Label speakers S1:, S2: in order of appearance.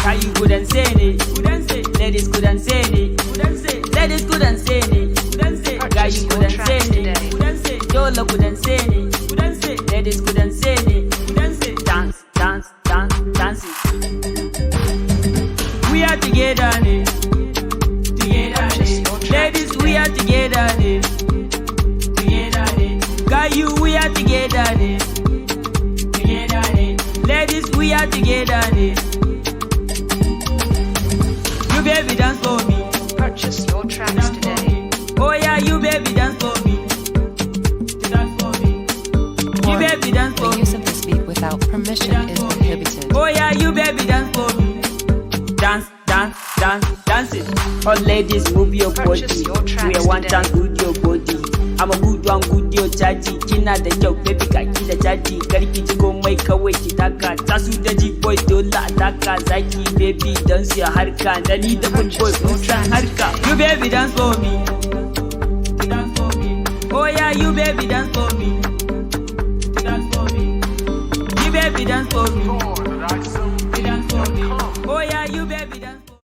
S1: How you couldn't say it? Ladies couldn't say it. Ladies couldn't say it. Guy you couldn't say it. Yola couldn't say it. Ladies couldn't say it. Dance, dance, dance, dance it. We are together, ladies. We are together, Guy you, we are together, ladies. We are together, You baby dance for me.
S2: Purchase your tracks today.
S1: Oh yeah, you baby dance for me. You baby dance for
S2: The
S1: me.
S2: use of this beat without permission is prohibited.
S1: Oh yeah, you baby dance for me. Dance, dance, dance, dance it. All ladies move your body.
S2: Purchase your tracks
S1: We want
S2: today.
S1: dance good your body. I'm a good one, good your chaji. Kina da kyau, baby ka ki da chaji. Karki ji komai kawai ki taka. Tasu da GEEBOi dole a taka. Zaki baby dance ya harka. Da ni da good boy mun san harka. You baby dance for me. Oh yeah, you baby dance for me. You baby dance for me.